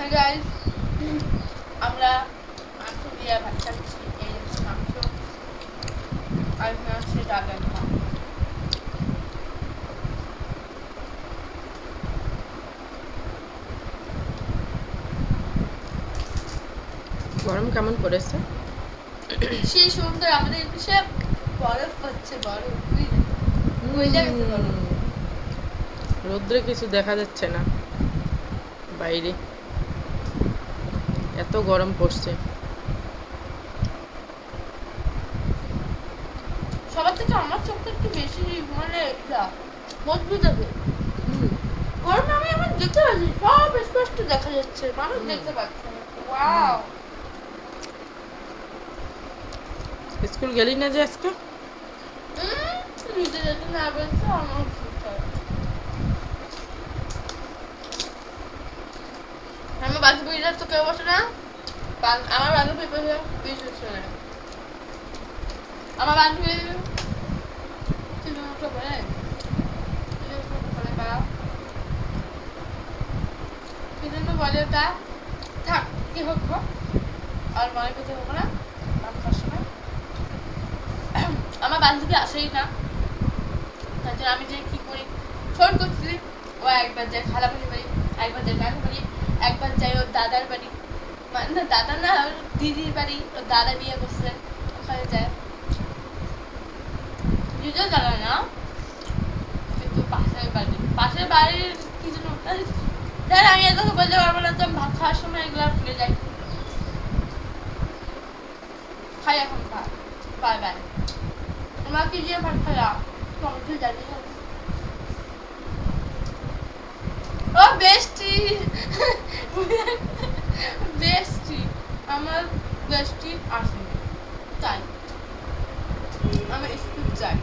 Hi guys, আমরা মাংস দিয়ে ভাত খাচ্ছি। এই হচ্ছে মাংস আর এখানে আছে ডাল আর ভাত। গরম কেমন পড়েছে? সেই সুন্দর আমাদের দেশে বরফ পড়ছে, বরফ বুঝলে গেছে বরফ। রোদ্রে কিছু দেখা যাচ্ছে না বাইরে, এত গরম পড়ছে। সবার থেকে আমার চোখটা একটু বেশি মানে মজবুত আছে। গরমে আমি এখন দেখতে পাচ্ছি, সব স্পষ্ট দেখা যাচ্ছে, মানুষ দেখতে পাচ্ছে না। ওয়াও, স্কুল গেলি না যে আজকে? নিতে যেতে না বলছে আমার আমার বান্ধবীরা তো কেউ বসে না। আমার বান্ধবী বসে বিশেষ আমার বান্ধবী বলে তা থাক কি হোক আর মনে করতে হবে না। আমার বান্ধবী আসেই না, তার জন্য আমি যে কি করি ফোন করছি, ও একবার যায় খালাবাড়ি বাড়ি, একবার যায় নানু বাড়ি, একবার যায় ওর দাদার বাড়ি, মানে দাদা না ওর দিদির বাড়ি, ওর দাদা বিয়ে করছে ওখানে যায়। নিজেও জানা না কিন্তু পাশের বাড়ির কি যেন দেখ, আমি এত বলতে পারবো না, তো ভাত খাওয়ার সময় এগুলো ভুলে যাই। খাই এখন ভাত, বাই বাই। তোমরা কি দিয়ে ভাত খাওয়া তোমাকে জানি না। ও বেস্টি বেস্টি আমার বেস্টি আসেনি, তাই আমি স্কুল যাই।